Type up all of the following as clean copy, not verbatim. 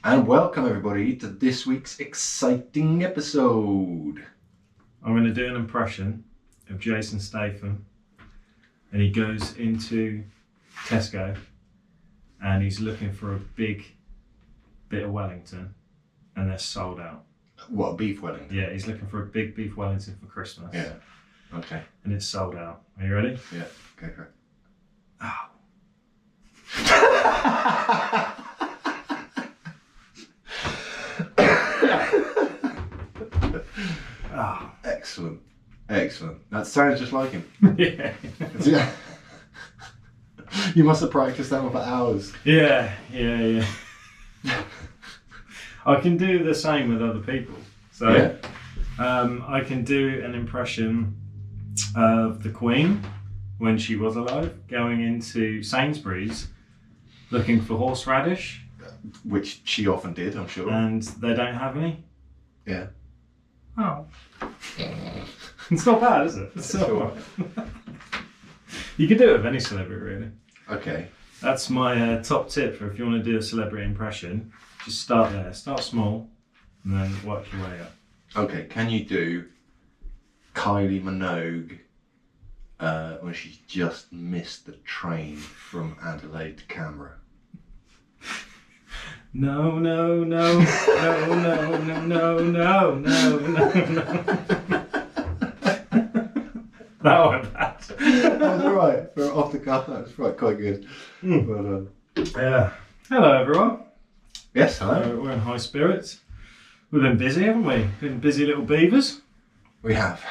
And welcome everybody to this week's exciting episode. I'm going to do an impression of Jason Statham, and he goes into Tesco and he's looking for a big bit of Wellington and they're sold out. What, beef Wellington? Yeah, he's looking for a big beef Wellington for Christmas. Yeah, okay. And it's sold out. Are you ready? Yeah, go for it. Oh. Oh. Excellent. That sounds just like him. Yeah. Yeah. You must have practiced that one for hours. Yeah. I can do the same with other people. So yeah. I can do an impression of the Queen when she was alive, going into Sainsbury's looking for horseradish. Which she often did, I'm sure. And they don't have any. Yeah. Oh. It's not bad, is it? It's not Sure. bad. You could do it with any celebrity, really. Okay. That's my top tip for if you want to do a celebrity impression. Just start there. Start small and then work your way up. Okay, can you do Kylie Minogue when she just missed the train from Adelaide to Canberra? No. That went bad. That was alright. For off the cuff, that was quite good. Well done. Yeah. Hello, everyone. Yes, hello. We're in high spirits. We've been busy, haven't we? Been busy little beavers. We have.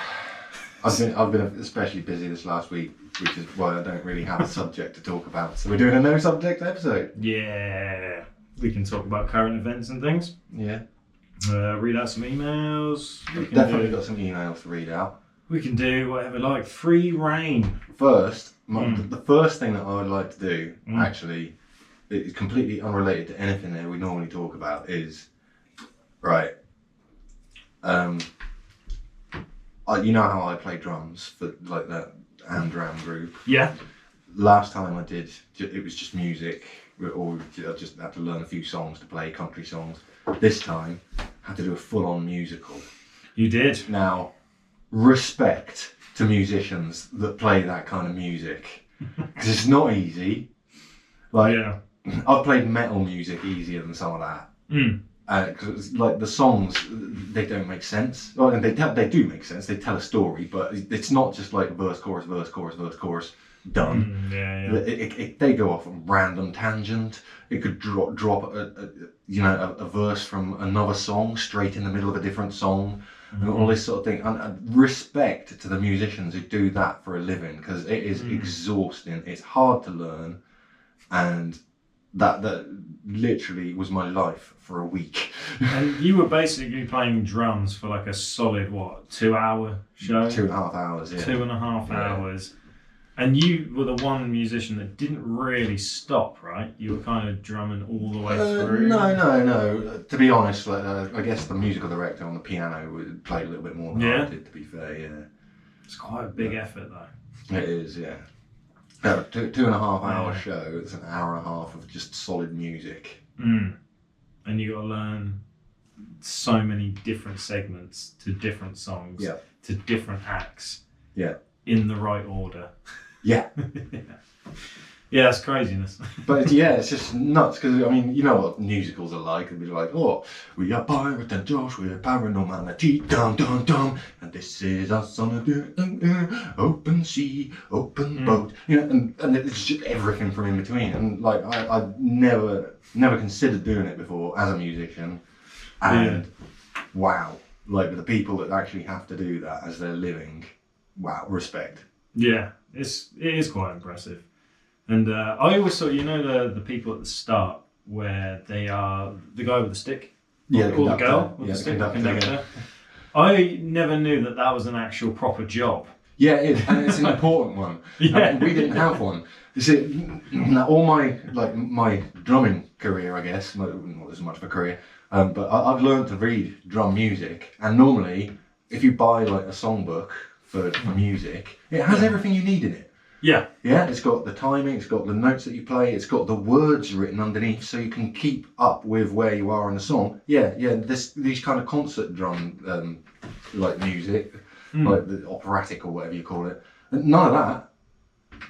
I've been especially busy this last week, which is why I don't really have a subject to talk about. So we're doing a no subject episode. Yeah. We can talk about current events and things. Yeah. Read out some emails. We've definitely got some emails to read out. We can do whatever like. Free reign. First, the first thing that I would like to do, actually, is completely unrelated to anything that we normally talk about, is, right, you know how I play drums for like that Amdram group? Yeah. Last time I did, it was just music, or I just had to learn a few songs to play, country songs. This time, I had to do a full-on musical. You did. Now, respect to musicians that play that kind of music, because it's not easy. Like, yeah. I've played metal music easier than some of that. Because like the songs, they don't make sense. Well, and they do make sense. They tell a story, but it's not just like verse, chorus, verse, chorus, verse, chorus, done. They go off on random tangent. It could drop a verse from another song straight in the middle of a different song. And all this sort of thing. And respect to the musicians who do that for a living, because it is exhausting. It's hard to learn, and that literally was my life for a week. And you were basically playing drums for like a solid 2 hour show? 2.5 hours, yeah. 2.5 hours. And you were the one musician that didn't really stop, right? You were kind of drumming all the way through. No. To be honest, I guess the musical director on the piano played a little bit more than I did, to be fair, yeah. It's quite a big effort, though. It is, yeah. 2.5 hour show, it's an hour and a half of just solid music. And you got to learn so many different segments to different songs, to different acts, in the right order. Yeah. Yeah, that's craziness. But it's just nuts, because I mean, you know what musicals are like. It'd be like, oh, we are Pirate and Josh, we're Paranormality, dum dum dum, and this is us on a open sea, open boat, and it's just everything from in between. And like, I've never considered doing it before as a musician, and wow, like the people that actually have to do that as their living, wow, respect. Yeah, it is quite impressive. And I always thought, the people at the start where they are the guy with the stick, or the girl with the stick, the conductor. I never knew that was an actual proper job. Yeah, it is, and it's an important one. Yeah. We didn't have one. You see, all my drumming career, I guess, not as much of a career, but I've learned to read drum music, and normally, if you buy like a songbook for music, it has everything you need in it. Yeah. Yeah, it's got the timing, it's got the notes that you play, it's got the words written underneath so you can keep up with where you are in the song. Yeah, these kind of concert drum, like music, like the operatic or whatever you call it. None of that,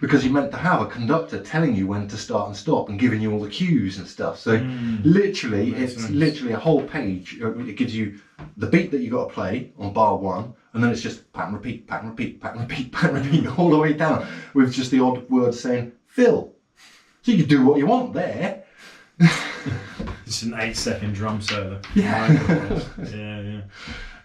because you're meant to have a conductor telling you when to start and stop and giving you all the cues and stuff. So literally, it's literally a whole page. It gives you the beat that you got to play on bar 1, and then it's just pattern repeat, pattern repeat, pattern repeat, pattern repeat all the way down with just the odd word saying fill. So you can do what you want there. It's an 8-second drum solo. Yeah. Yeah.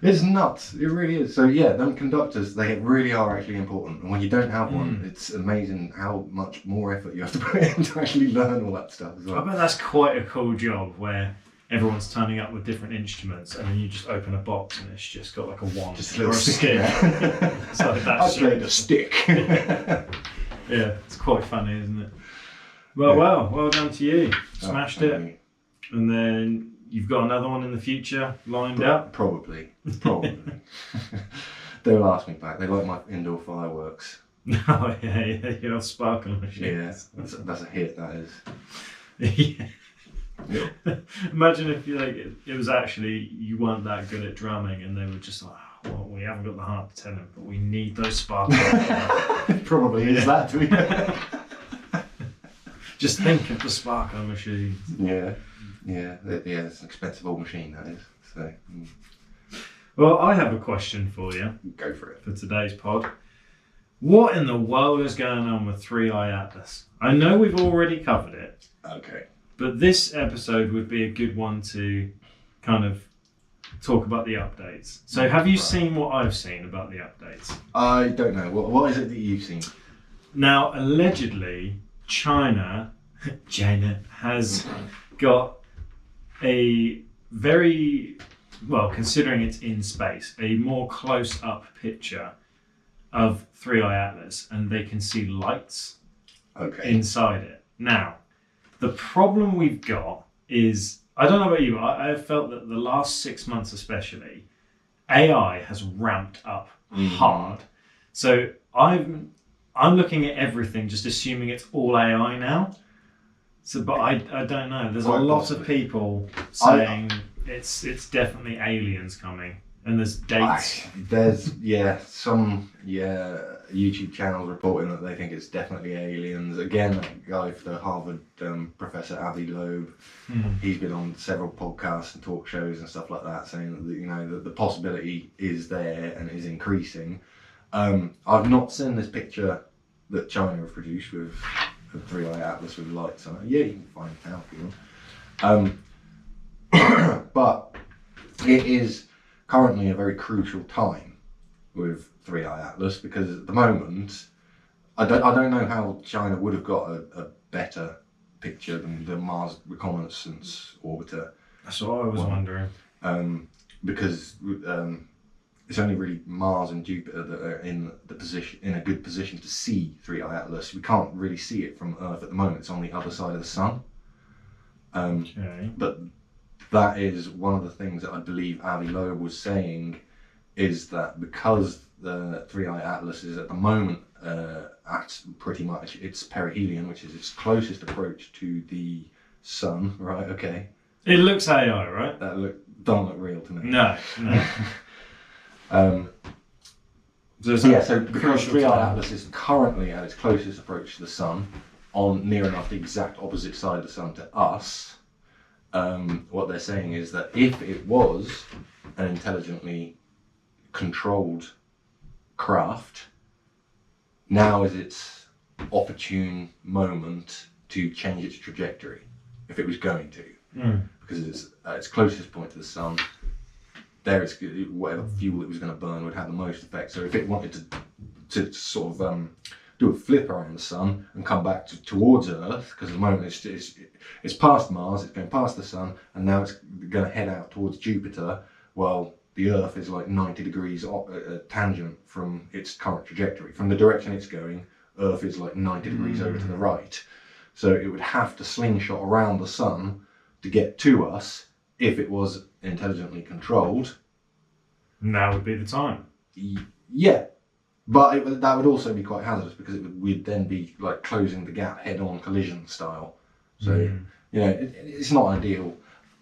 It's nuts. It really is. So yeah, them conductors, they really are actually important. And when you don't have one, it's amazing how much more effort you have to put in to actually learn all that stuff as well. I bet that's quite a cool job where everyone's turning up with different instruments, and then you just open a box and it's just got like a wand just a little stick. It's like I played a stick. Yeah, it's quite funny, isn't it? Well, well done to you. Smashed it. And then you've got another one in the future lined up? Probably. They'll ask me back. They like my indoor fireworks. Oh, yeah, your sparkle machine. Yeah, that's a hit, that is. Yeah. Imagine if it was actually you weren't that good at drumming and they were just like, well, we haven't got the heart to tell him, but we need those sparkles. Probably is that, to be Just think of the sparkle machine. Yeah, it's an expensive old machine, that is. So. Well, I have a question for you. Go for it. For today's pod. What in the world is going on with 3i Atlas? I know we've already covered it. Okay. But this episode would be a good one to kind of talk about the updates. So have you seen what I've seen about the updates? I don't know. What is it that you've seen? Now, allegedly, China has got a very, well, considering it's in space, a more close-up picture of 3i Atlas, and they can see lights inside it. Now, the problem we've got is, I don't know about you, but I have felt that the last 6 months especially, AI has ramped up hard. So I'm looking at everything just assuming it's all AI now. So, but I don't know. There's a lot of people saying it's definitely aliens coming, and there's dates. There's some YouTube channels reporting that they think it's definitely aliens. Again, that guy, the Harvard professor Avi Loeb, he's been on several podcasts and talk shows and stuff like that, saying that that the possibility is there and is increasing. I've not seen this picture that China have produced with a 3i Atlas with lights on it. Yeah, you can find it out if you want. But it is currently a very crucial time with 3i Atlas, because at the moment, I don't know how China would have got a better picture than the Mars Reconnaissance Orbiter. That's what I was wondering. Because it's only really Mars and Jupiter that are in a good position to see 3i Atlas. We can't really see it from Earth at the moment. It's on the other side of the sun. But that is one of the things that I believe Avi Loeb was saying, is that because the 3i Atlas is at the moment at pretty much its perihelion, which is its closest approach to the sun, right? Okay. It looks AI, right? That don't look real to me. No. So because 3i Atlas is currently at its closest approach to the sun, on near enough the exact opposite side of the sun to us, what they're saying is that if it was an intelligently controlled craft, now is its opportune moment to change its trajectory, if it was going to. Because it's at its closest point to the sun, there it's whatever fuel it was going to burn would have the most effect. So if it wanted to sort of do a flip around the sun and come back towards Earth, because at the moment it's past Mars, it's going past the sun, and now it's going to head out towards Jupiter, while the Earth is like 90 degrees tangent from its current trajectory. From the direction it's going, Earth is like 90 degrees over to the right. So it would have to slingshot around the sun to get to us if it was intelligently controlled. Now would be the time. Yeah. But that would also be quite hazardous because we'd then be like closing the gap head-on collision style. So it's not ideal.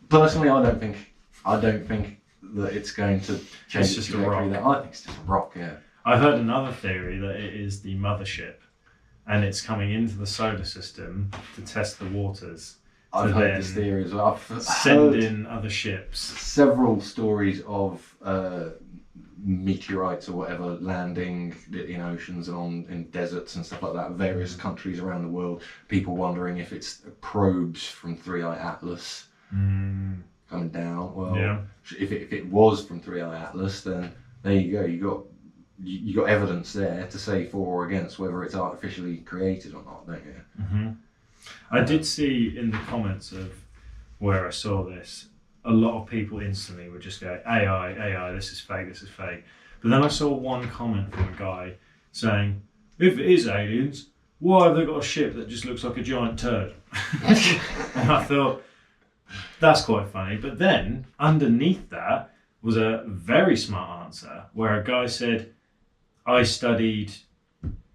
Personally, I don't think that it's going to change. It's just a rock. I think it's just a rock. Yeah. I've heard another theory that it is the mothership, and it's coming into the solar system to test the waters. I've heard this theory as well. I've send in other ships. Several stories of meteorites or whatever landing in oceans and in deserts and stuff like that. Various countries around the world. People wondering if it's probes from 3i Atlas coming down. Well, if it was from 3i Atlas, then there you go. You got evidence there to say for or against whether it's artificially created or not, don't you? Mm-hmm. I did see in the comments of where I saw this, a lot of people instantly would just go, AI, this is fake. But then I saw one comment from a guy saying, if it is aliens, why have they got a ship that just looks like a giant turd? And I thought, that's quite funny. But then underneath that was a very smart answer where a guy said, I studied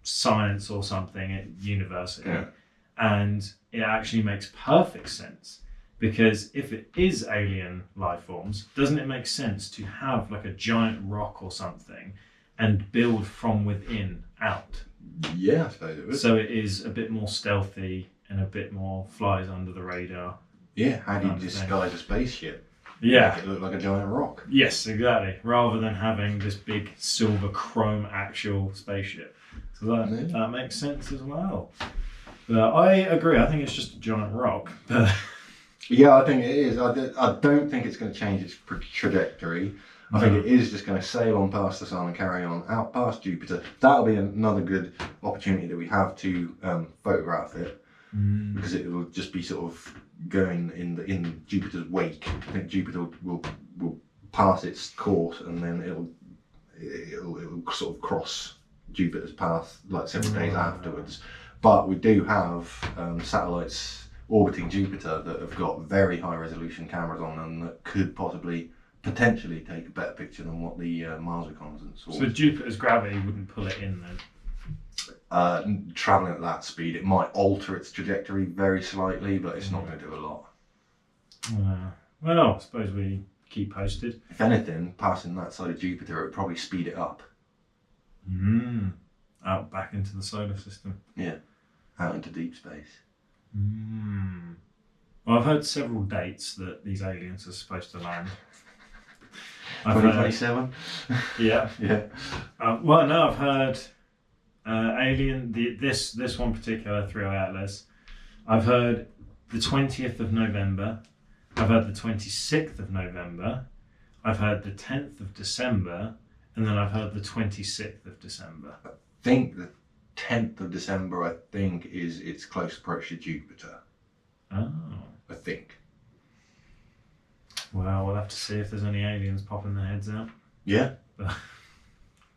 science or something at university, and it actually makes perfect sense. Because if it is alien life forms, doesn't it make sense to have like a giant rock or something and build from within out? Yeah, I suppose it would. So it is a bit more stealthy and a bit more flies under the radar. Yeah, how do you disguise a spaceship? Yeah. Make it look like a giant rock. Yes, exactly. Rather than having this big silver chrome actual spaceship. So that makes sense as well. But I agree, I think it's just a giant rock. Yeah, I think it is. I don't think it's going to change its trajectory. I think it is just going to sail on past the sun and carry on out past Jupiter. That'll be another good opportunity that we have to photograph it, because it will just be sort of going in Jupiter's wake. I think Jupiter will pass its course and then it'll sort of cross Jupiter's path like several days afterwards. But we do have satellites orbiting Jupiter that have got very high resolution cameras on them that could potentially take a better picture than what the Mars reconnaissance saw. So Jupiter's gravity wouldn't pull it in then? Travelling at that speed, it might alter its trajectory very slightly, but it's not going to do a lot. Well, I suppose we keep posted. If anything, passing that side of Jupiter, it would probably speed it up. Out back into the solar system. Yeah, out into deep space. Well, I've heard several dates that these aliens are supposed to land. 2027? Yeah. Yeah. Well, no, I've heard this one particular 3i Atlas. I've heard the 20th of November. I've heard the 26th of November. I've heard the 10th of December. And then I've heard the 26th of December. I think the 10th of December, I think, is its close approach to Jupiter. Oh. I think. Well, we'll have to see if there's any aliens popping their heads out. Yeah.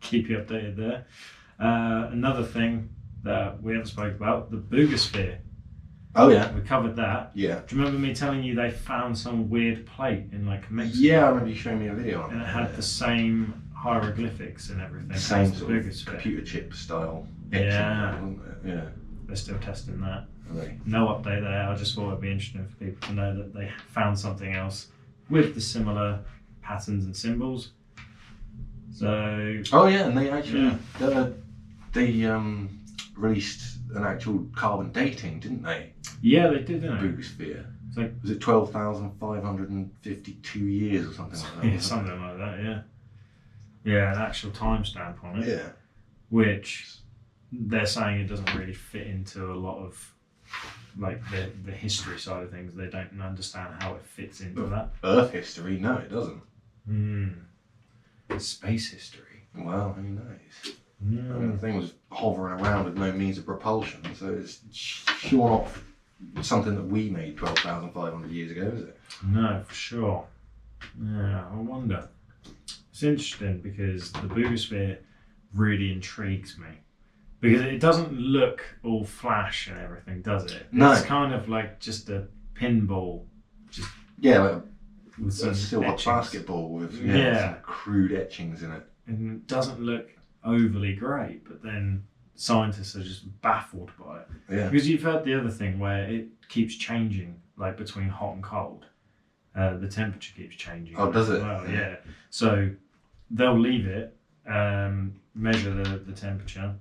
Keep you updated there. Another thing that we haven't spoke about, the boogosphere. Oh, yeah. We covered that. Yeah. Do you remember me telling you they found some weird plate in like Mexico? Yeah, I remember you showing me a video on it. And it had the same hieroglyphics and everything. The same sort of computer chip style. Yeah. Wasn't it? Yeah. They're still testing that. Really? No update there. I just thought it'd be interesting for people to know that they found something else with the similar patterns and symbols. So. Oh yeah, and they actually they released an actual carbon dating, didn't they? Yeah, they did, didn't they? Boogosphere. So, was it 12,552 years or something like that? Yeah, something like that. Yeah. Yeah, an actual timestamp on it. Yeah. Which they're saying it doesn't really fit into a lot of like the history side of things. They don't understand how it fits into that. Earth history? No, it doesn't. Space history? Well, who knows? I mean, the thing was hovering around with no means of propulsion, so it's sure not something that we made 12,500 years ago, is it? No, for sure. Yeah, I wonder. It's interesting because the boogosphere really intrigues me. Because it doesn't look all flash and everything, does it? No. It's kind of like just a pinball. Like with a silver etchings. basketball with some crude etchings in it. And it doesn't look overly great, but then scientists are just baffled by it. Yeah. Because you've heard the other thing where it keeps changing, like between hot and cold. The temperature keeps changing. Oh, does it? Well, yeah. So they'll leave it, measure the temperature,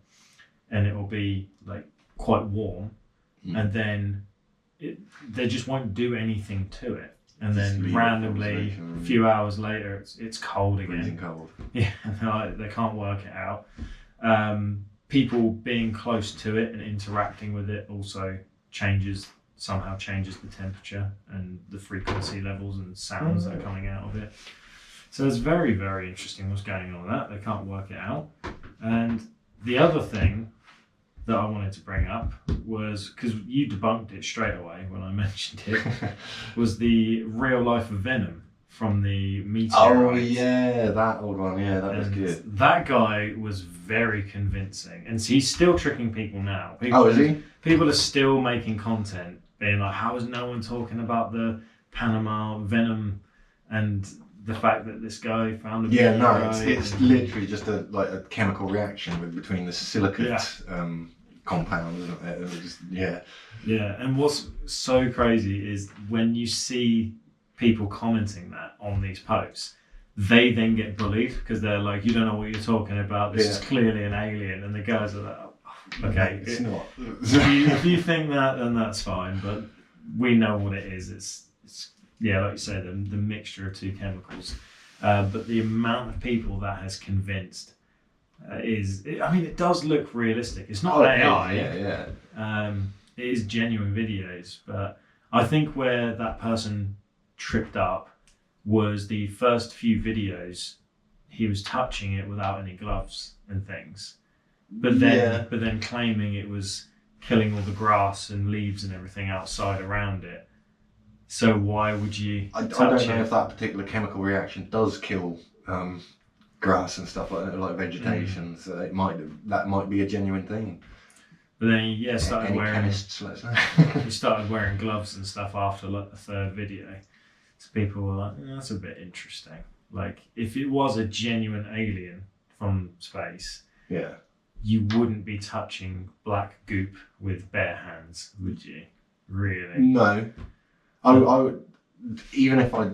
and it will be like quite warm, and then they just won't do anything to it. And then randomly, a few hours later, it's cold again. Freezing cold. Yeah, they can't work it out. People being close to it and interacting with it also somehow changes the temperature and the frequency levels and sounds that are coming out of it. So it's very, very interesting what's going on with that. They can't work it out. And the other thing that I wanted to bring up was, because you debunked it straight away when I mentioned it, was the real life of Venom from the meteorites. Oh yeah, that old one. Yeah, that was good. That guy was very convincing, and he's still tricking people now. Is he? People are still making content, being like, "How is no one talking about the Panama Venom and the fact that this guy found a meteorite?" Yeah, no, it's literally just a chemical reaction between the silicate compound, isn't it? It just, yeah. And what's so crazy is when you see people commenting that on these posts, they then get bullied because they're like, "You don't know what you're talking about. This is clearly an alien," and the guys are like, oh, "Okay, it's not." if you think that, then that's fine. But we know what it is. It's like you say, the mixture of two chemicals. But the amount of people that has convinced it does look realistic. It's not AI. Yeah. It is genuine videos, but I think where that person tripped up was the first few videos. He was touching it without any gloves and things, but then claiming it was killing all the grass and leaves and everything outside around it. So why would you? I don't know if that particular chemical reaction does kill grass and stuff like vegetation. So that might be a genuine thing. But then he started wearing chemists, let's know. He started wearing gloves and stuff after like the third video. So people were like, that's a bit interesting. Like if it was a genuine alien from space, you wouldn't be touching black goop with bare hands, would you? Really? No. I would, even if I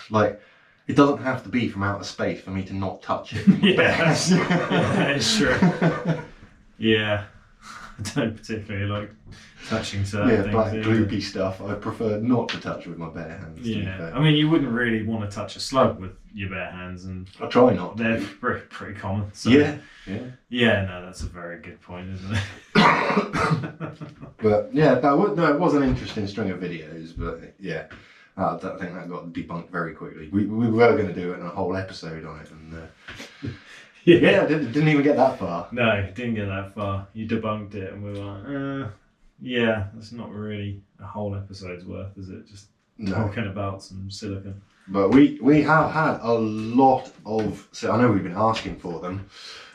like, it doesn't have to be from outer space for me to not touch it. Yeah, it's true. Yeah, I don't particularly like touching certain things. Black gloopy stuff I prefer not to touch with my bare hands. Yeah, I mean, you wouldn't really want to touch a slug with your bare hands, and I try not. They're pretty common. So yeah. No, that's a very good point, isn't it? But it was an interesting string of videos, but I think that got debunked very quickly. We were going to do it in a whole episode on it, and didn't even get that far. No, didn't get that far. You debunked it, and we were like, that's not really a whole episode's worth, is it? Just talking about some silicon. But we have had a lot of. So I know we've been asking for them.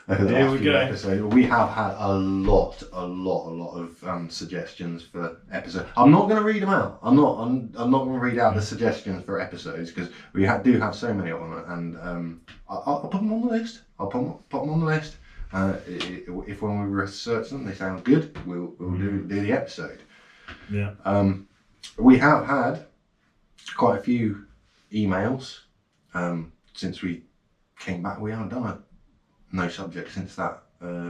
Here we go. Episodes. We have had a lot of suggestions for episodes. I'm not going to read them out. I'm not going to read out the suggestions for episodes because we do have so many of them, and I'll put them on the list. I'll put them on the list. If when we research them they sound good, we'll do the episode. Yeah. We have had quite a few emails since we came back. We haven't done no subject since that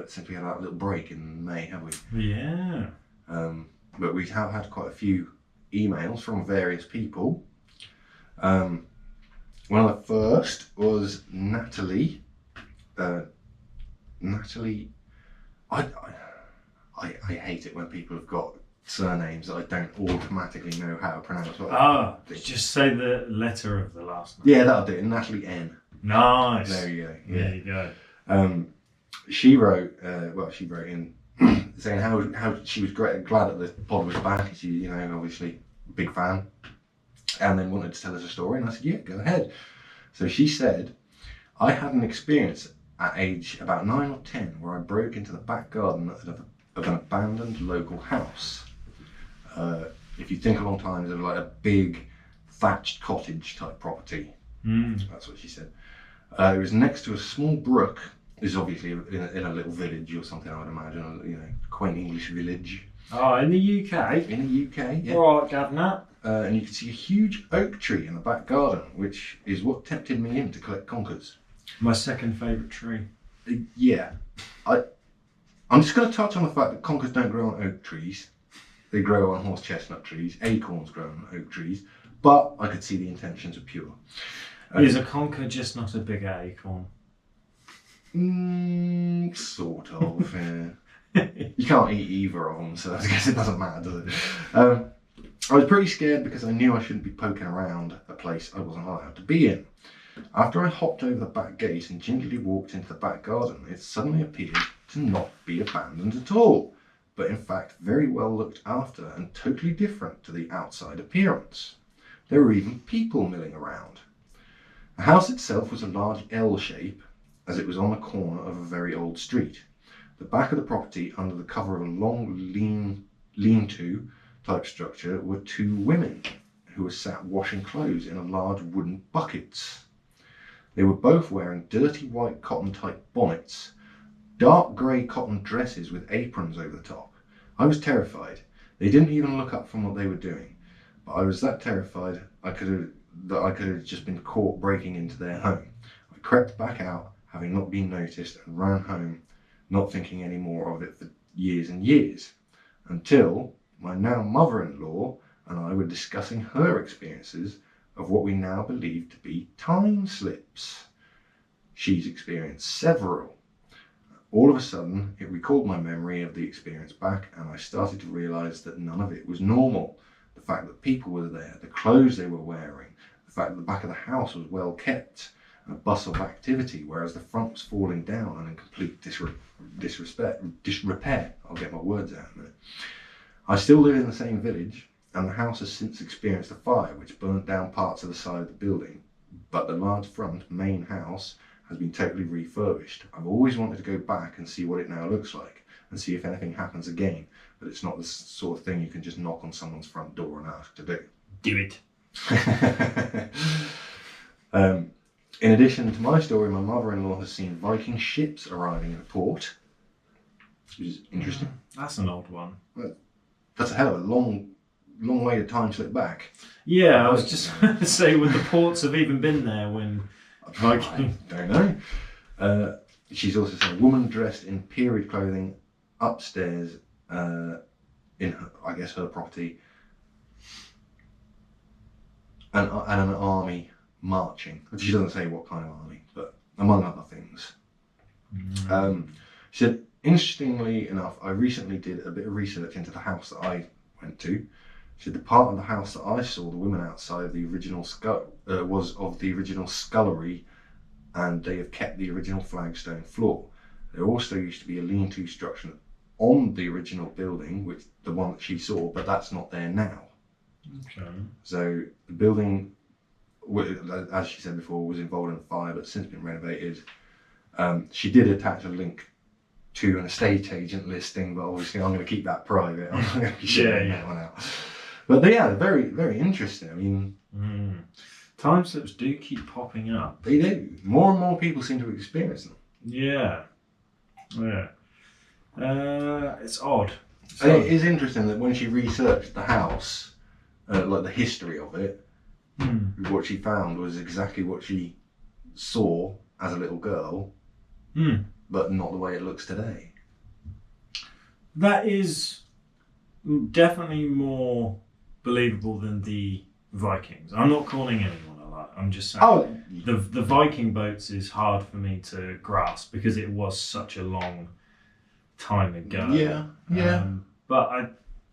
since we had that little break in May, have we? Yeah. But we have had quite a few emails from various people. One of the first was Natalie. Natalie, I hate it when people have got surnames that I don't automatically know how to pronounce. Just say the letter of the last name. Yeah, that'll do it. Natalie N. Nice. There you go. Yeah. There you go. She wrote in saying how she was glad that the pod was back. She, obviously a big fan, and then wanted to tell us a story. And I said, yeah, go ahead. So she said, I had an experience at age about 9 or 10 where I broke into the back garden of an abandoned local house. If you think along times of like a big thatched cottage type property, that's what she said. It was next to a small brook is obviously in a little village or something, I would imagine, you know, quaint English village. Oh, in the UK? In the UK, yeah. All right, Governor. And you can see a huge oak tree in the back garden, which is what tempted me in to collect conkers. My second favourite tree. Yeah. I'm just going to touch on the fact that conkers don't grow on oak trees. They grow on horse chestnut trees. Acorns grow on oak trees. But I could see the intentions are pure. Is a conker just not a big acorn? Sort of, yeah. You can't eat either of them, so I guess it doesn't matter, does it? I was pretty scared because I knew I shouldn't be poking around a place I wasn't allowed to be in. After I hopped over the back gate and gingerly walked into the back garden, it suddenly appeared to not be abandoned at all, but in fact very well looked after and totally different to the outside appearance. There were even people milling around. The house itself was a large L shape, as it was on the corner of a very old street. The back of the property, under the cover of a long lean-to type structure, were two women who were sat washing clothes in a large wooden buckets. They were both wearing dirty white cotton type bonnets, dark grey cotton dresses with aprons over the top. I was terrified. They didn't even look up from what they were doing, but I was that terrified I could have just been caught breaking into their home. I crept back out, having not been noticed, and ran home, not thinking any more of it for years and years, until my now mother-in-law and I were discussing her experiences of what we now believe to be time slips. She's experienced several. All of a sudden, it recalled my memory of the experience back, and I started to realise that none of it was normal. The fact that people were there, the clothes they were wearing, the fact that the back of the house was well kept, and a bustle of activity, whereas the front was falling down and in complete disrepair. I'll get my words out in a minute. I still live in the same village, and the house has since experienced a fire which burnt down parts of the side of the building, but the large front main house has been totally refurbished. I've always wanted to go back and see what it now looks like, and see if anything happens again, but it's not the sort of thing you can just knock on someone's front door and ask to do. Do it. In addition to my story, my mother-in-law has seen Viking ships arriving in the port, which is interesting. That's an old one. That's a hell of a long way to time slip back. Yeah, I was just going to say, would the ports have even been there when Viking? I don't know. She's also seen a woman dressed in period clothing upstairs in her, I guess, her property, and an army marching. She doesn't say what kind of army, but among other things. She said, interestingly enough, I recently did a bit of research into the house that I went to. She said the part of the house that I saw the women outside of the original was of the original scullery, and they have kept the original flagstone floor. There also used to be a lean-to structure on the original building, which the one that she saw, but that's not there now. Okay. So the building, as she said before, was involved in a fire, but since been renovated. She did attach a link to an estate agent listing, but obviously I'm going to keep that private. I'm not going to be sharing that one out. But very, very interesting. I mean, time slips do keep popping up. They do. More and more people seem to experience them. Yeah. It's odd. It is interesting that when she researched the house, like the history of it, what she found was exactly what she saw as a little girl, but not the way it looks today. That is definitely more believable than the Vikings. I'm not calling anyone a lot. I'm just saying the Viking boats is hard for me to grasp because it was such a long time ago. Yeah. But I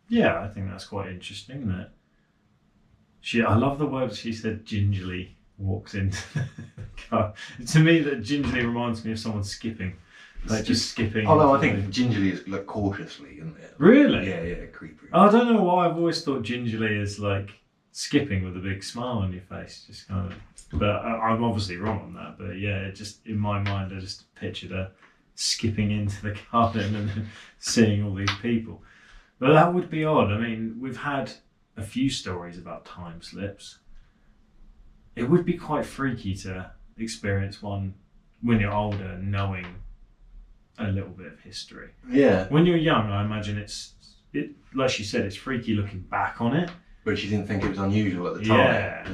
think that's quite interesting that I love the word she said gingerly walks into the car. To me, that gingerly reminds me of someone skipping. Like just skipping. Oh no, I think gingerly is like cautiously, isn't it? Really? Yeah, creepy. I don't know why I've always thought gingerly is like skipping with a big smile on your face, just kind of. But I'm obviously wrong on that. But yeah, it just in my mind, I just pictured her skipping into the garden and then seeing all these people. But that would be odd. I mean, we've had a few stories about time slips. It would be quite freaky to experience one when you're older, knowing a little bit of history. Yeah. When you're young, I imagine it like she said, it's freaky looking back on it. But she didn't think it was unusual at the time. Yeah.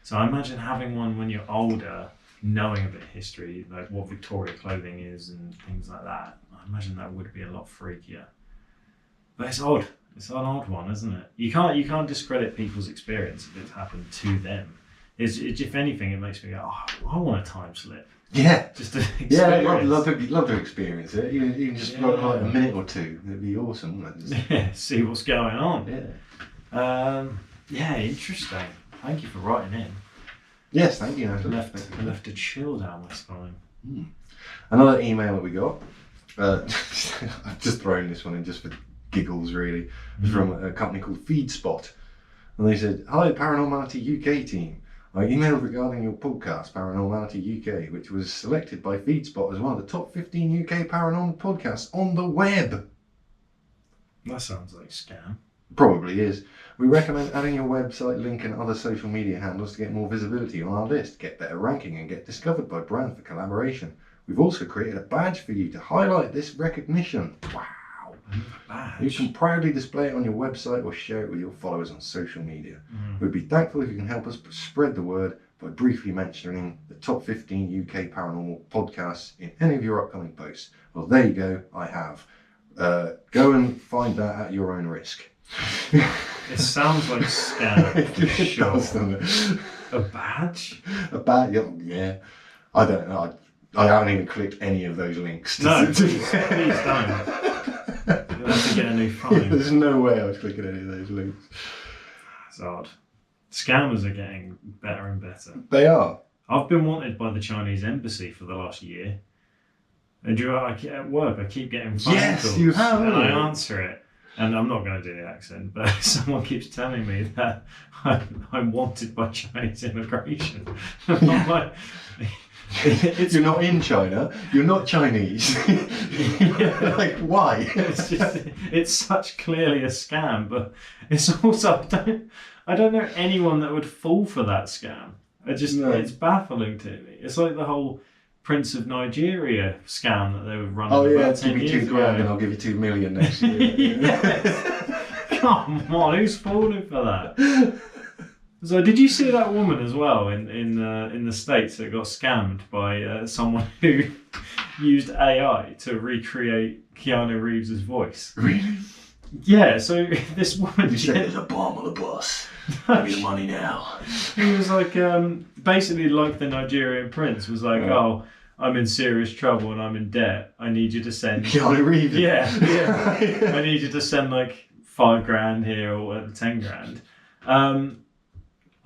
So I imagine having one when you're older, knowing a bit of history, like what Victoria clothing is and things like that. I imagine that would be a lot freakier. But it's odd. It's an odd one, isn't it? You can't discredit people's experience if it's happened to them. If anything, it makes me go, oh, I want a time slip. Yeah. Just to experience. Yeah, I'd love to experience it. Even just like a minute or two. It'd be awesome, wouldn't it? Yeah, see what's going on. Yeah. Yeah, interesting. Thank you for writing in. Yes, thank you. Left a chill down my spine. Another email that we got. I've just thrown this one in just for giggles, really. It's from a company called FeedSpot. And they said, "Hi, Paranormality UK team. I emailed regarding your podcast, Paranormality UK, which was selected by FeedSpot as one of the top 15 UK paranormal podcasts on the web." That sounds like a scam. Probably is. "We recommend adding your website link and other social media handles to get more visibility on our list, get better ranking, and get discovered by brands for collaboration. We've also created a badge for you to highlight this recognition." Wow. Badge. You can proudly display it on your website or share it with your followers on social media. We'd be thankful if you can help us spread the word by briefly mentioning the top 15 UK paranormal podcasts in any of your upcoming posts. Well, there you go. I have. Go and find that at your own risk. It sounds like a scam. For sure. Does, doesn't it? A badge? A badge? Yeah. I don't know. I haven't even clicked any of those links. No, please don't. You'll have to get a new phone. There's no way I was clicking any of those links. It's odd. Scammers are getting better and better. They are. I've been wanted by the Chinese embassy for the last year. And at work, I keep getting phone calls. Yes, you have. And I answer it. And I'm not going to do the accent, but someone keeps telling me that I'm wanted by Chinese immigration. I'm like, you're not in China. You're not Chinese. Like, why? It's such clearly a scam, but it's also I don't know anyone that would fall for that scam. It's baffling to me. It's like the whole Prince of Nigeria scam that they were running. Oh yeah, about 10 give me years $2 grand ago. and I'll give you $2 million next year. Yes. Come on, who's falling for that? So did you see that woman as well in the States that got scammed by someone who used AI to recreate Keanu Reeves' voice? Really? Yeah, so this woman... You said there's a bomb on the bus. Give me the money now. He was like, basically like the Nigerian prince was like, "Oh, I'm in serious trouble and I'm in debt. I need you to send..." Keanu Reeves? Yeah. I need you to send like $5 grand here or 10 grand.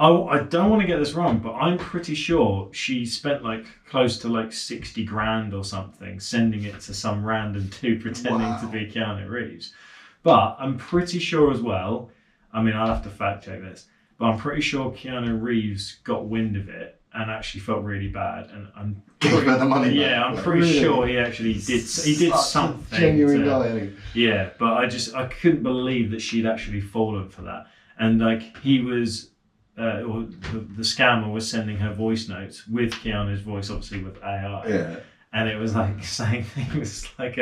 I don't want to get this wrong, but I'm pretty sure she spent like close to like 60 grand or something sending it to some random dude pretending to be Keanu Reeves. But I'm pretty sure as well, I mean, I'll have to fact check this, but I'm pretty sure Keanu Reeves got wind of it and actually felt really bad. And I'm Gave her the money. Yeah, I'm pretty sure he actually did. He did something. Genuine guy. Yeah, but I couldn't believe that she'd actually fallen for that. And like he was, or the scammer was sending her voice notes with Keanu's voice, obviously with AI. Yeah. And it was like saying things like,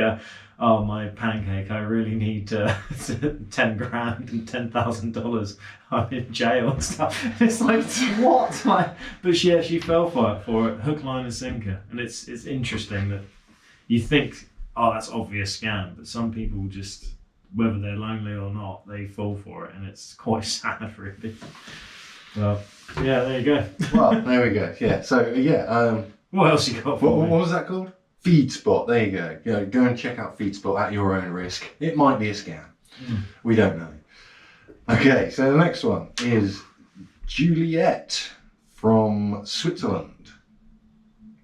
"Oh, my pancake, I really need 10 grand and $10,000. I'm in jail and stuff." And it's like, what? Like, but she fell for it, hook, line, and sinker. And it's interesting that you think, oh, that's obvious scam, but some people just, whether they're lonely or not, they fall for it, and it's quite sad, really. Well, yeah, there you go. Well, there we go. Yeah. So yeah. What else you got for What me? was that called? FeedSpot. There you go. You know, go and check out FeedSpot at your own risk. It might be a scam. We don't know. Okay, so the next one is Juliet from Switzerland.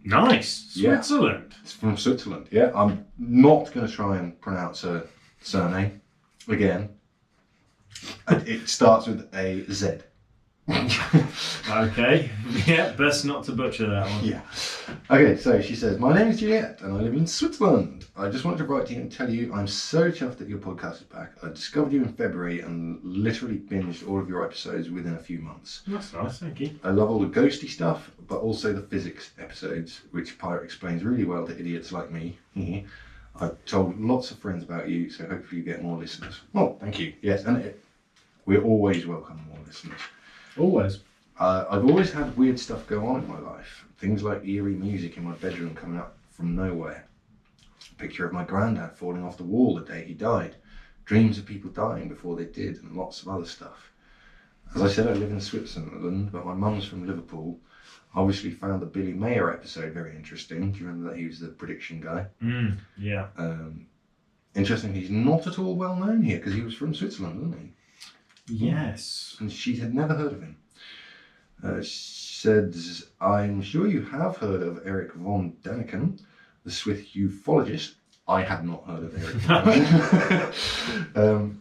Nice. Switzerland. Yeah, it's from Switzerland. Yeah, I'm not going to try and pronounce her surname again. It starts with a Z. Okay. Yeah, best not to butcher that one. Yeah. Okay, so she says, "My name is Juliet and I live in Switzerland. I just wanted to write to you and tell you I'm so chuffed that your podcast is back. I discovered you in February and literally binged all of your episodes within a few months. That's nice, thank you. I love all the ghosty stuff, but also the physics episodes, which Pirate explains really well to idiots like me. I've told lots of friends about you, so hopefully you get more listeners. Well, thank you. Yes, and we're always welcome more listeners. Always. I've always had weird stuff go on in my life. Things like eerie music in my bedroom coming up from nowhere. A picture of my granddad falling off the wall the day he died. Dreams of people dying before they did, and lots of other stuff. As I said, I live in Switzerland, but my mum's from Liverpool. I obviously found the Billy Mayer episode very interesting. Do you remember that he was the prediction guy? Yeah. Interesting, he's not at all well known here because he was from Switzerland, wasn't he? Yes. And she had never heard of him. She said, I'm sure you have heard of Eric von Däniken, the Swiss ufologist. I had not heard of Eric von Däniken.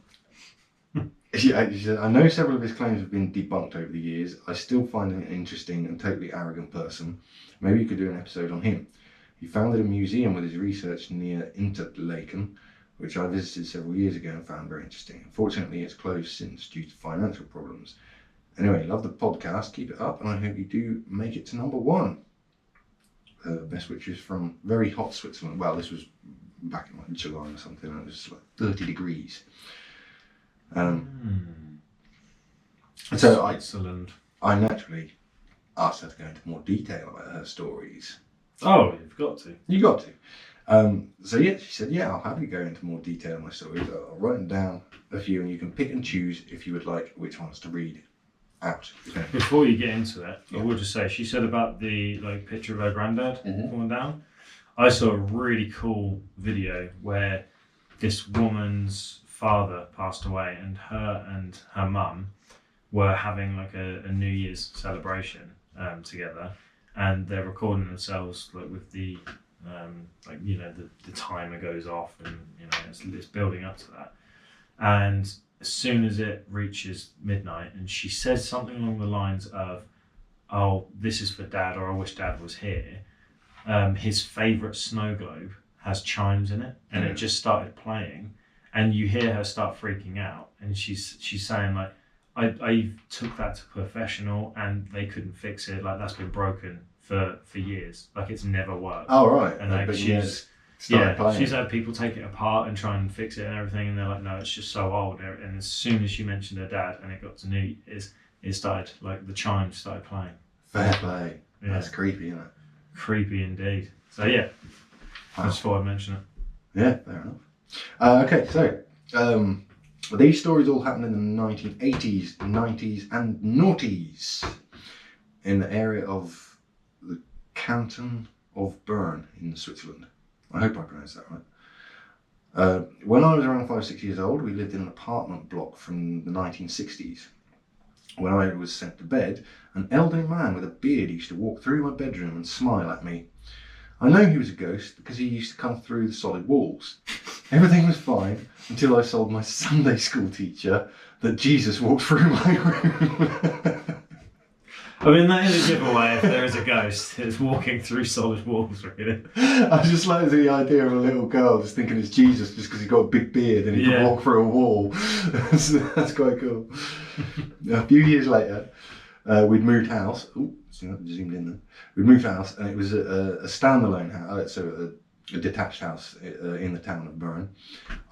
She said, I know several of his claims have been debunked over the years. I still find him an interesting and totally arrogant person. Maybe you could do an episode on him. He founded a museum with his research near Interlaken, which I visited several years ago and found very interesting. Unfortunately, it's closed since due to financial problems. Anyway, love the podcast. Keep it up, and I hope you do make it to number 1. Best wishes from very hot Switzerland. Well, this was back in like July or something, and it was like 30 degrees. So I naturally asked her to go into more detail about her stories. Oh, you've got to. You got to. So yeah, she said, yeah, I'll happily go into more detail on my stories. I'll write them down a few, and you can pick and choose if you would like which ones to read out. Before you get into it, I will just say, she said about the picture of her granddad falling down. I saw a really cool video where this woman's father passed away, and her mum were having like a New Year's celebration together, and they're recording themselves like with the the timer goes off, and it's building up to that, and as soon as it reaches midnight, and she says something along the lines of, "Oh, this is for Dad," or "I wish Dad was here." His favourite snow globe has chimes in it, and it just started playing, and you hear her start freaking out, and she's saying like, I took that to professional and they couldn't fix it. Like, that's been broken for years. Like, it's never worked. Oh, right. And like she's had people take it apart and try and fix it and everything, and they're like, no, it's just so old. And as soon as she mentioned her dad and it got to New Year's, it started, like, the chimes started playing. Fair play. Yeah. That's creepy, isn't it? Creepy indeed. So yeah, I just thought I'd mention it. Yeah, fair enough. Okay, so these stories all happened in the 1980s, 90s and noughties in the area of the canton of Bern in Switzerland. I hope I pronounced that right. When I was around 5-6 years old, we lived in an apartment block from the 1960s. When I was sent to bed, an elderly man with a beard used to walk through my bedroom and smile at me. I know he was a ghost because he used to come through the solid walls. Everything was fine until I told my Sunday school teacher that Jesus walked through my room. I mean, that is a giveaway if there is a ghost that's walking through solid walls, really. I just like the idea of a little girl just thinking it's Jesus just because he's got a big beard and he can walk through a wall. That's quite cool. A few years later, we'd moved house. Ooh, zoomed in there. We'd moved house, and it was a standalone house, so a detached house in the town of Bern.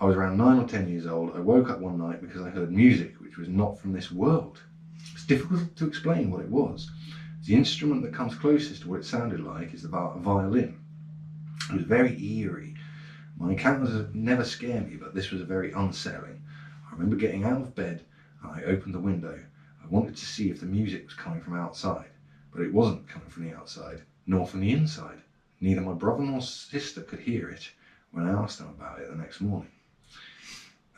I was around 9 or 10 years old. I woke up one night because I heard music which was not from this world. It's difficult to explain what it was. The instrument that comes closest to what it sounded like is the violin. It was very eerie. My encounters have never scared me, but this was very unsettling. I remember getting out of bed and I opened the window. I wanted to see if the music was coming from outside, but it wasn't coming from the outside, nor from the inside. Neither my brother nor sister could hear it when I asked them about it the next morning.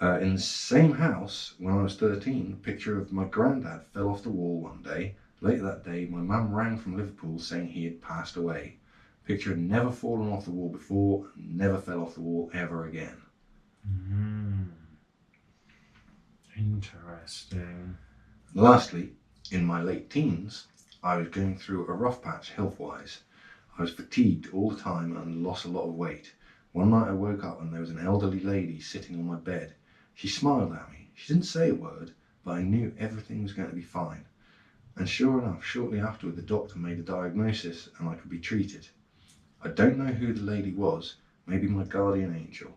In the same house, when I was 13, a picture of my granddad fell off the wall one day. Later that day, my mum rang from Liverpool saying he had passed away. The picture had never fallen off the wall before, and never fell off the wall ever again. Interesting. Lastly, in my late teens, I was going through a rough patch health-wise. I was fatigued all the time and lost a lot of weight. One night I woke up and there was an elderly lady sitting on my bed. She smiled at me. She didn't say a word, but I knew everything was going to be fine. And sure enough, shortly afterward, the doctor made a diagnosis and I could be treated. I don't know who the lady was, Maybe my guardian angel.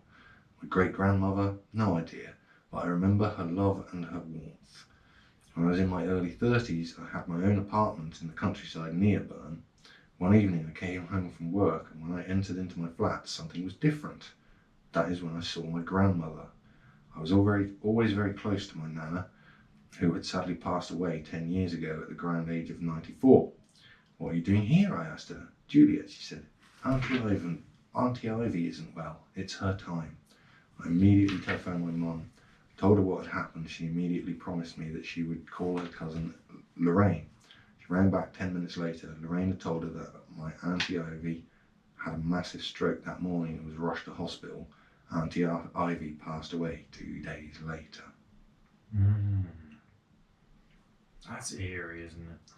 My great-grandmother? No idea. But I remember her love and her warmth. When I was in my early 30s, I had my own apartment in the countryside near Bern. One evening I came home from work, and when I entered into my flat, something was different. That is when I saw my grandmother. I was always very close to my nana, who had sadly passed away 10 years ago at the grand age of 94. What are you doing here? I asked her. Juliet, she said. Auntie Ivy isn't well. It's her time. I immediately telephoned my mum, told her what had happened. She immediately promised me that she would call her cousin Lorraine. She rang back 10 minutes later. Lorraine had told her that my Auntie Ivy had a massive stroke that morning and was rushed to hospital. Auntie Ivy passed away 2 days later. That's eerie, isn't it?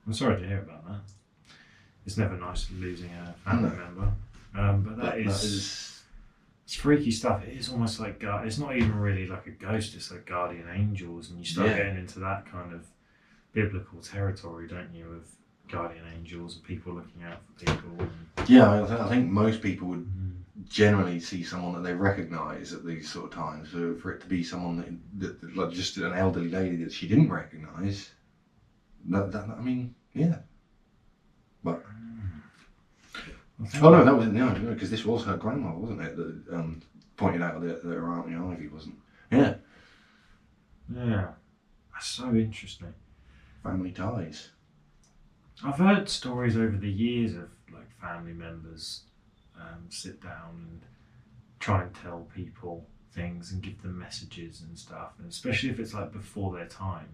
I'm sorry to hear about that. It's never nice losing a family member. But that is it's freaky stuff. It is almost like it's not even really like a ghost. It's like guardian angels, and you start getting into that kind of biblical territory, don't you? Of guardian angels and people looking out for people. Yeah, I think most people would generally see someone that they recognise at these sort of times. So for it to be someone that like just an elderly lady that she didn't recognise, I mean, yeah. But oh no, that wasn't because this was her grandma, wasn't it? That pointed out that her Auntie Ivy wasn't. Yeah. Yeah, that's so interesting. Family ties. I've heard stories over the years of like family members sit down and try and tell people things and give them messages and stuff, and especially if it's like before their time.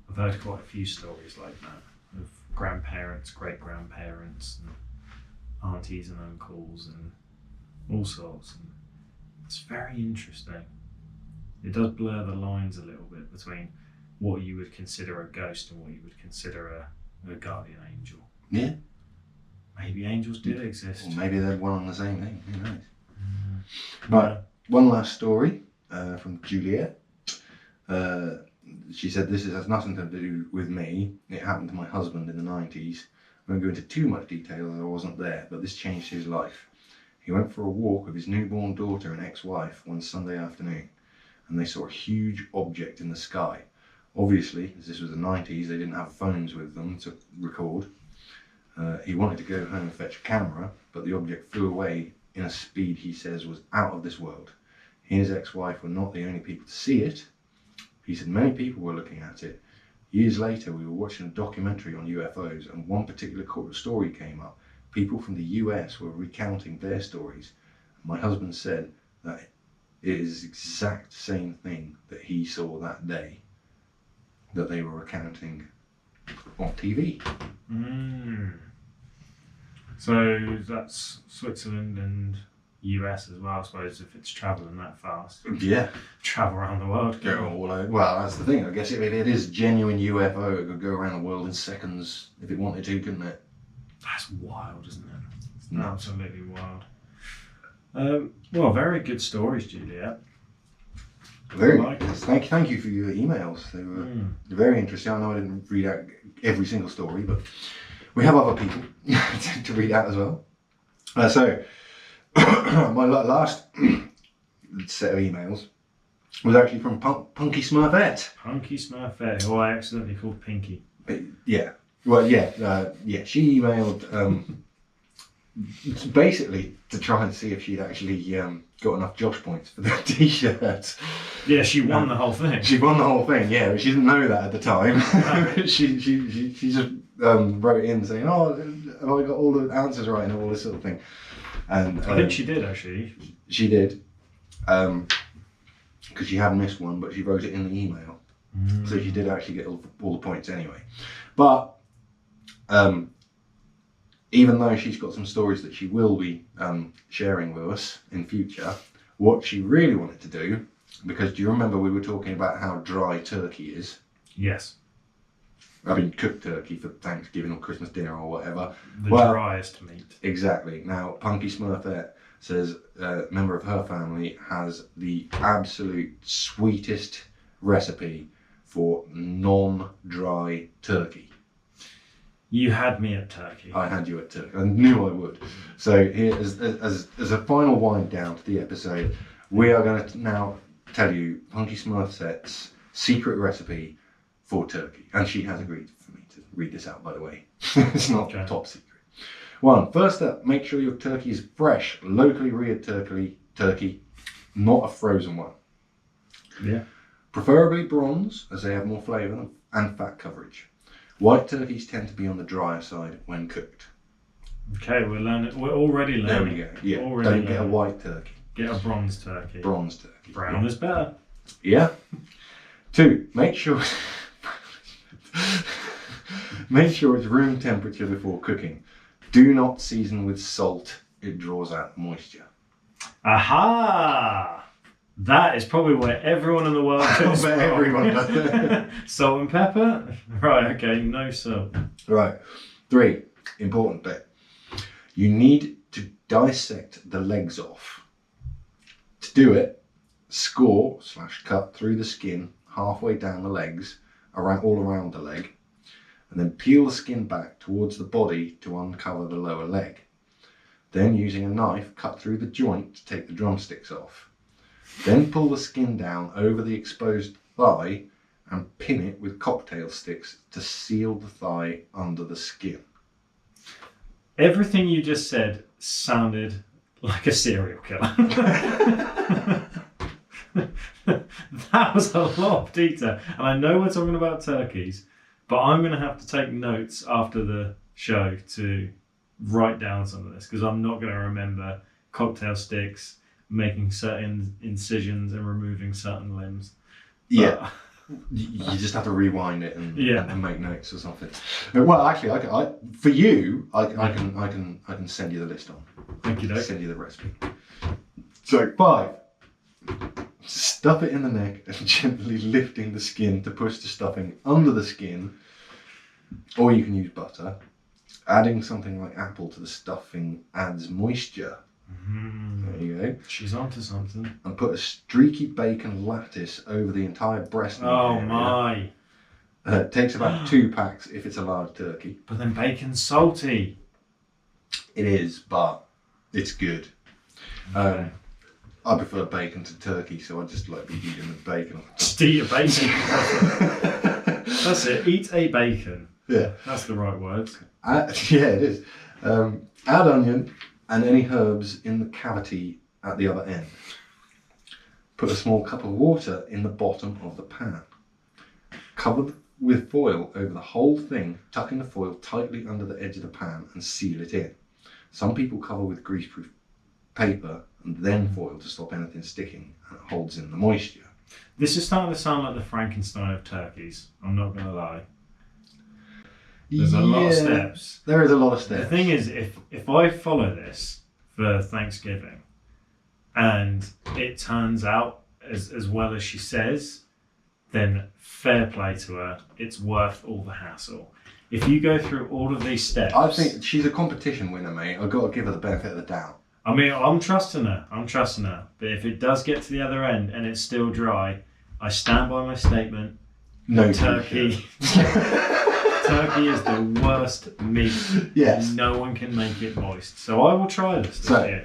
I've heard quite a few stories like that of grandparents, great-grandparents, and aunties and uncles and all sorts. And it's very interesting. It does blur the lines a little bit between what you would consider a ghost and what you would consider a guardian angel. Yeah. Maybe angels do exist. Or maybe they're one and the same thing. Who knows? Right. One last story from Juliet. She said, this has nothing to do with me. It happened to my husband in the 90s. I won't go into too much detail as I wasn't there, but this changed his life. He went for a walk with his newborn daughter and ex-wife one Sunday afternoon, and they saw a huge object in the sky. Obviously, as this was the 90s, they didn't have phones with them to record. He wanted to go home and fetch a camera, but the object flew away in a speed he says was out of this world. He and his ex-wife were not the only people to see it. He said many people were looking at it. Years later, we were watching a documentary on UFOs, and one particular story came up. People from the US were recounting their stories. My husband said that it is the exact same thing that he saw that day that they were recounting on TV. So that's Switzerland and US as well, I suppose, if it's travelling that fast. Yeah. Travel around the world. Go all over. Well, that's the thing. I guess if it is genuine UFO, it could go around the world in seconds if it wanted to, couldn't it? That's wild, isn't it? It's absolutely wild. Well, very good stories, Juliet. Very good. Thank you for your emails. They were very interesting. I know I didn't read out every single story, but we have other people to read out as well. So my last set of emails was actually from Punky Smurfette. Punky Smurfette, who I accidentally called Pinky. Yeah. Well, yeah. She emailed basically to try and see if she'd actually got enough Josh points for the t-shirts. Yeah, she won the whole thing. She won the whole thing, yeah. But she didn't know that at the time. No. she just wrote in saying, "Oh, have I got all the answers right?" and all this sort of thing. And I think she did actually. She did, because she had missed one, but she wrote it in the email, so she did actually get all the points anyway. But even though she's got some stories that she will be sharing with us in future, what she really wanted to do, because do you remember we were talking about how dry turkey is? Yes. I mean, cooked turkey for Thanksgiving or Christmas dinner or whatever. The driest meat. Exactly. Now, Punky Smurfette says a member of her family has the absolute sweetest recipe for non-dry turkey. You had me at turkey. I had you at turkey. I knew I would. So here, as a final wind down to the episode, we are going to now tell you Punky Smurfette's secret recipe for turkey. And she has agreed for me to read this out, by the way. It's not top secret. 1. First up, make sure your turkey is fresh, locally reared turkey, not a frozen one. Yeah. Preferably bronze, as they have more flavour and fat coverage. White turkeys tend to be on the drier side when cooked. Okay, we're learning. We're already learning. There we go. Yeah. Don't get a white turkey. Get a bronze turkey. Bronze turkey. Brown is better. Yeah. 2. Make sure it's room temperature before cooking. Do not season with salt. It draws out moisture. Aha! That is probably where everyone in the world goes. I bet everyone does it. Salt and pepper? Right, okay, no salt. Right. 3. Important bit. You need to dissect the legs off. To do it, score/cut through the skin halfway down the legs, all around the leg, and then peel the skin back towards the body to uncover the lower leg. Then, using a knife, cut through the joint to take the drumsticks off. Then pull the skin down over the exposed thigh and pin it with cocktail sticks to seal the thigh under the skin. Everything you just said sounded like a serial killer. That was a lot of detail. And I know we're talking about turkeys, but I'm going to have to take notes after the show to write down some of this, because I'm not going to remember cocktail sticks, making certain incisions and removing certain limbs. Yeah. You just have to rewind it and make notes or something. Well, actually, I can send you the list on. Thank you, Doc. Send you the recipe. So 5. Stuff it in the neck and gently lifting the skin to push the stuffing under the skin, or you can use butter. Adding something like apple to the stuffing adds moisture. There you go. She's onto something. And put a streaky bacon lattice over the entire breast meat area. My! It takes about 2 packs if it's a large turkey. But then bacon's salty. It is, but it's good. Okay. I prefer bacon to turkey, so I just like eating the bacon. Just eat a bacon. That's it. Eat a bacon. Yeah. That's the right word. Yeah, it is. Add onion and any herbs in the cavity at the other end. Put a small cup of water in the bottom of the pan. Cover with foil over the whole thing, tucking the foil tightly under the edge of the pan and seal it in. Some people cover with greaseproof paper and then foil to stop anything sticking, and it holds in the moisture. This is starting to sound like the Frankenstein of turkeys. I'm not going to lie. There's a lot of steps. There is a lot of steps. The thing is, if I follow this for Thanksgiving and it turns out as well as she says, then fair play to her. It's worth all the hassle. If you go through all of these steps... I think she's a competition winner, mate. I've got to give her the benefit of the doubt. I mean, I'm trusting her. But if it does get to the other end and it's still dry, I stand by my statement. No turkey. Turkey is the worst meat. Yes. No one can make it moist. So I will try this. So,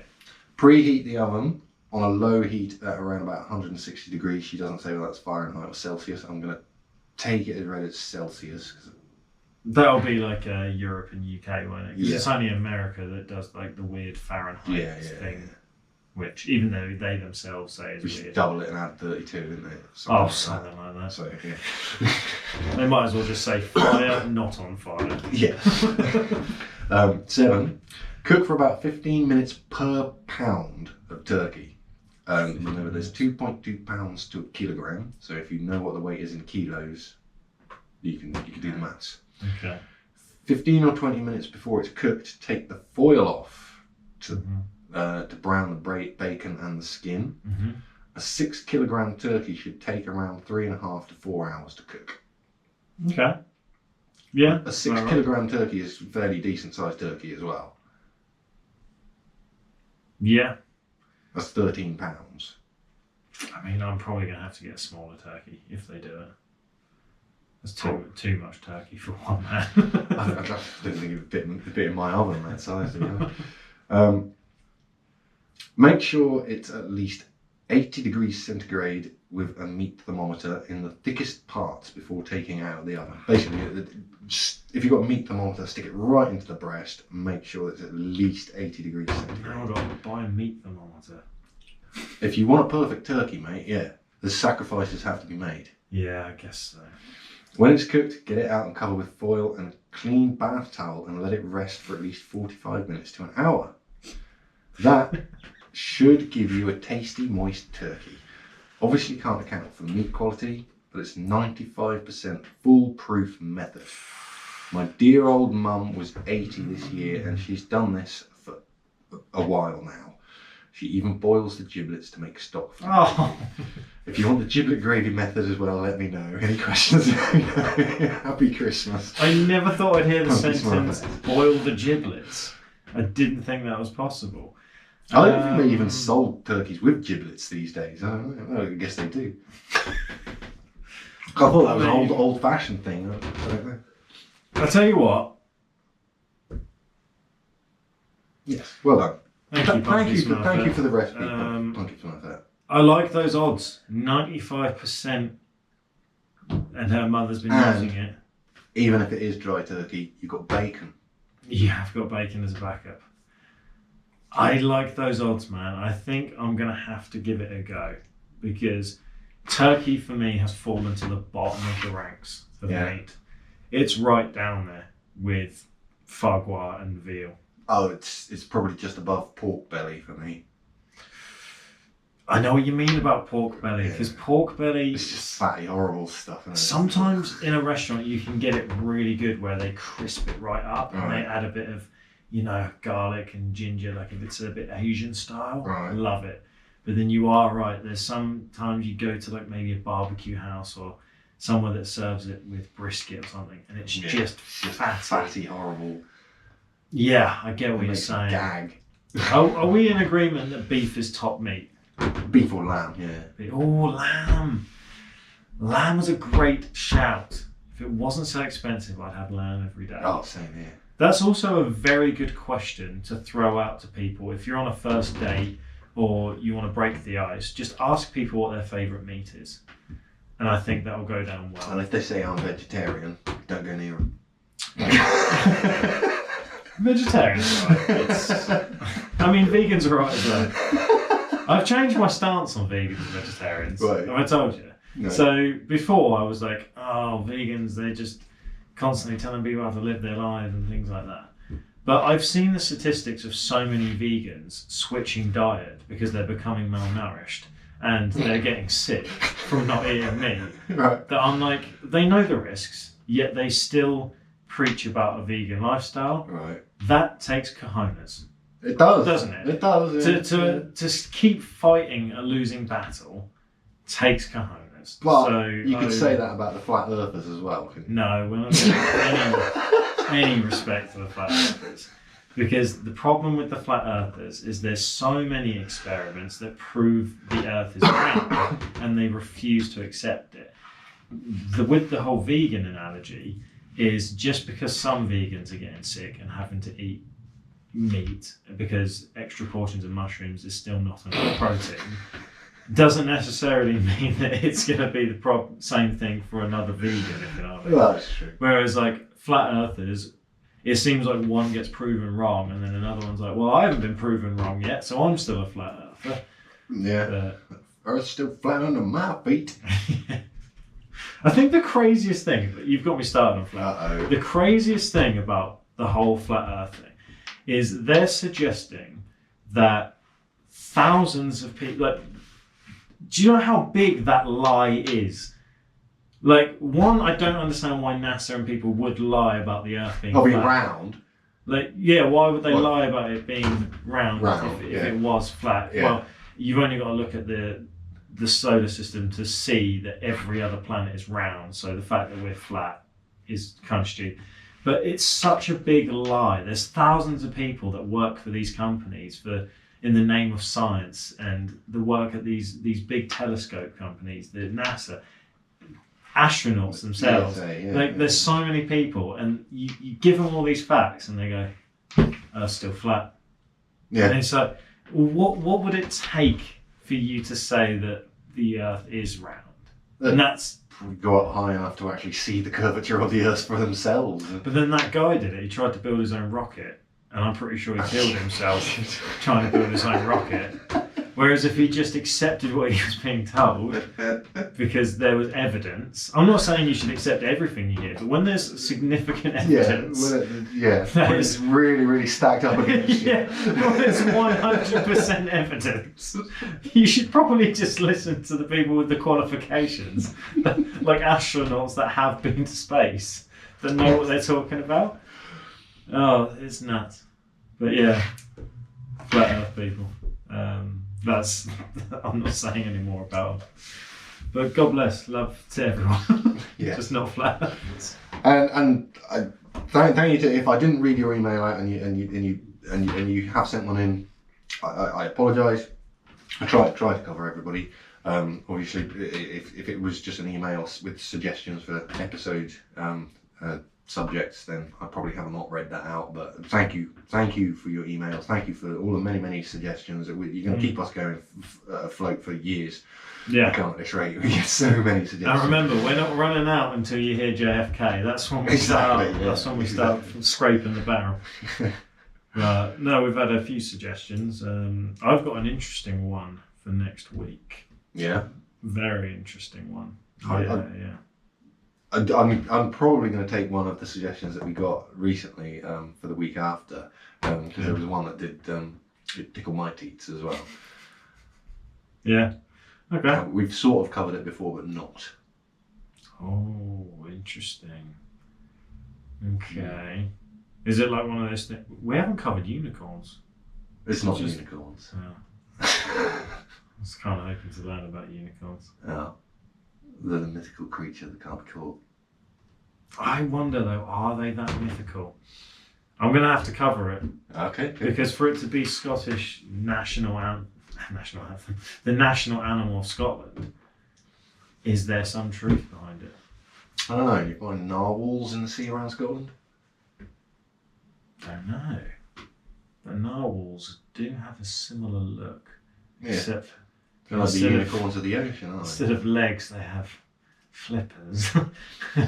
preheat the oven on a low heat at around about 160 degrees. She doesn't say whether that's Fahrenheit or Celsius. I'm going to take it as read as Celsius. That'll be like Europe and UK, won't it? Because Yeah. It's only America that does like the weird Fahrenheit thing. Which, even though they themselves say is we weird. should double it and add 32, didn't they? Something like that. So, yeah. They might as well just say fire, not on fire. Yeah. 7. Cook for about 15 minutes per pound of turkey. Remember, there's 2.2 pounds to a kilogram. So if you know what the weight is in kilos, you can do the maths. Okay. 15 or 20 minutes before it's cooked, take the foil off to brown the bacon and the skin. Mm-hmm. A 6 kilogram turkey should take around 3.5 to 4 hours to cook. Okay. Yeah. A 6 kilogram turkey is a fairly decent sized turkey as well. Yeah. That's 13 pounds. I mean, I'm probably going to have to get a smaller turkey if they do it. That's too much turkey for one man. I don't think it would fit in my oven that size. Make sure it's at least 80 degrees centigrade with a meat thermometer in the thickest parts before taking it out of the oven. Basically, if you've got a meat thermometer, stick it right into the breast and make sure it's at least 80 degrees centigrade. Now I've got to buy a meat thermometer. If you want a perfect turkey, mate, the sacrifices have to be made. Yeah, I guess so. When it's cooked, get it out and cover with foil and a clean bath towel and let it rest for at least 45 minutes to an hour. That should give you a tasty, moist turkey. Obviously, you can't account for meat quality, but it's 95% foolproof method. My dear old mum was 80 this year and she's done this for a while now. She even boils the giblets to make stock for If you want the giblet gravy method as well, let me know. Any questions? Happy Christmas. I never thought I'd hear the sentence, boil the giblets. I didn't think that was possible. I don't think they even sold turkeys with giblets these days. I guess they do. I thought that was an old-fashioned thing. I don't know. I'll tell you what. Yes, well done. Thank you for the recipe. Punky Smurfette. I like those odds. 95%, and her mother's been using it. Even if it is dry turkey, you've got bacon. Yeah, I've got bacon as a backup. I like those odds, man. I think I'm going to have to give it a go because turkey for me has fallen to the bottom of the ranks of meat. It's right down there with foie gras and veal. Oh, it's probably just above pork belly for me. I know what you mean about pork belly because pork belly... It's just fatty, horrible stuff. Isn't it? Sometimes in a restaurant you can get it really good where they crisp it right up and they add a bit of, garlic and ginger, like if it's a bit Asian style. Right. Love it. But then you are right. There's sometimes you go to like maybe a barbecue house or somewhere that serves it with brisket or something and it's just fatty, horrible. Yeah, I get what you're saying. Gag. Are we in agreement that beef is top meat? Beef or lamb, yeah. Oh, lamb. Lamb was a great shout. If it wasn't so expensive, I'd have lamb every day. Oh, same here. That's also a very good question to throw out to people. If you're on a first date or you want to break the ice, just ask people what their favourite meat is. And I think that will go down well. And if they say I'm vegetarian, don't go near them. Vegetarians, right? Vegans are right as well. I've changed my stance on vegans and vegetarians. Right. Have I told you? No. So before I was like, vegans, they're just constantly telling people how to live their lives and things like that. But I've seen the statistics of so many vegans switching diet because they're becoming malnourished and they're getting sick from not eating meat. Right. That I'm like, they know the risks, yet they still preach about a vegan lifestyle. Right. That takes cojones. It does. Doesn't it? It does. To keep fighting a losing battle takes cojones. Well, so, you could say that about the flat earthers as well, couldn't you? No, we're not getting any respect for the flat earthers. Because the problem with the flat earthers is there's so many experiments that prove the earth is round and they refuse to accept it. With the whole vegan analogy is just because some vegans are getting sick and having to eat meat because extra portions of mushrooms is still not enough protein doesn't necessarily mean that it's going to be the same thing for another vegan, if you know what I mean. Well, that's true. Whereas like flat earthers, it seems like one gets proven wrong and then another one's like, well, I haven't been proven wrong yet, so I'm still a flat earther. Yeah. Earth's still flat under my feet. I think the craziest thing, you've got me started on flat. The craziest thing about the whole flat earth thing is they're suggesting that thousands of people, like, do you know how big that lie is? Like, one, I don't understand why NASA and people would lie about the earth being flat. Round. Like, yeah, why would they lie about it being round if it was flat? Yeah. Well, you've only got to look at the solar system to see that every other planet is round, so the fact that we're flat is kind of stupid. But it's such a big lie. There's thousands of people that work for these companies in the name of science and the work at these big telescope companies, the NASA. astronauts themselves. Like there's so many people, and you give them all these facts, and they go, "Earth's still flat." Yeah. And it's like, what would it take for you to say that the Earth is round? And that's go up high enough to actually see the curvature of the Earth for themselves. But then that guy did it. He tried to build his own rocket, and I'm pretty sure he killed himself trying to build his own rocket. Whereas if he just accepted what he was being told, because there was evidence. I'm not saying you should accept everything you hear, but when there's significant evidence, when it's really, really stacked up against you. When there's 100% evidence, you should probably just listen to the people with the qualifications, like astronauts that have been to space, that know what they're talking about. Oh, it's nuts. But yeah, flat Earth people. That's I'm not saying any more about them. But God bless, love to everyone. Just not flat earthers. And thank you to, if I didn't read your email out and you have sent one in, I apologise. I try to cover everybody. Obviously, if it was just an email with suggestions for episode subjects, then I probably have not read that out. But thank you for your emails. Thank you for all the many suggestions. You're going to keep us going afloat for years. I can't at this rate. We get so many suggestions. And remember, we're not running out until you hear JFK. That's when we start. That's when we start scraping the barrel. But no, we've had a few suggestions. I've got an interesting one for next week. Yeah. Very interesting one. I'm probably going to take one of the suggestions that we got recently for the week after, because there was one that did tickle my teats as well. Yeah. Okay. We've sort of covered it before, but not. Oh, interesting. Okay. Is it like one of those things? We haven't covered unicorns. It's not unicorns. I was kind of hoping to learn about unicorns. Oh. They're the mythical creature that can't be caught. I wonder though, are they that mythical? I'm going to have to cover it. Okay. Good. Because for it to be Scottish national anthem, the national animal of Scotland, is there some truth behind it? I don't know. You find narwhals in the sea around Scotland? Don't know. But narwhals do have a similar look, except they're like the unicorns of the ocean, aren't they? Instead of legs, they have flippers.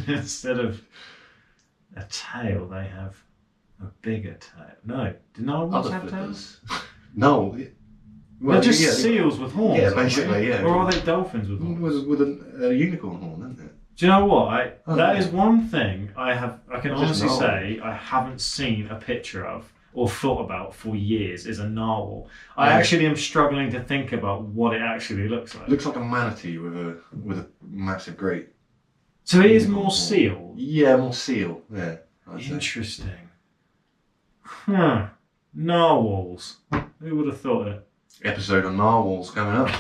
Instead of a tail, they have a bigger tail. No, do narwhals have tails? No. Well, they're just seals with horns. Yeah, basically, yeah. Or are they dolphins with horns? With a unicorn horn, isn't it? Do you know what? That is one thing I can honestly say I haven't seen a picture of or thought about for years is a narwhal. I actually am struggling to think about what it actually looks like. It looks like a manatee with a massive great. So it is more seal? Yeah, more seal. Yeah. Interesting. Huh. Narwhals. Who would have thought it? Episode on narwhals coming up.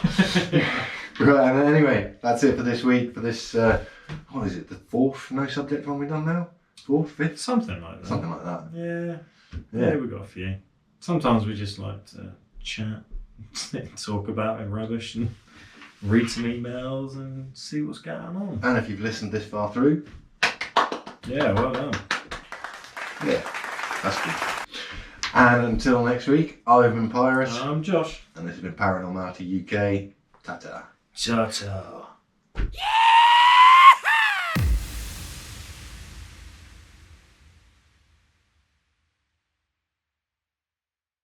Right, and anyway, that's it for this week. For this, what is it? The fourth no subject one we've done now? Fourth, fifth? Something like that. Something like that. Yeah, we've got a few. Sometimes we just like to chat, talk about rubbish, and read some emails and see what's going on. And if you've listened this far through, well done. Yeah, that's good. And until next week, I've been Pyrus. I'm Josh. And this has been Paranormality UK. Ta-ta. Ciao, ciao. Yeah!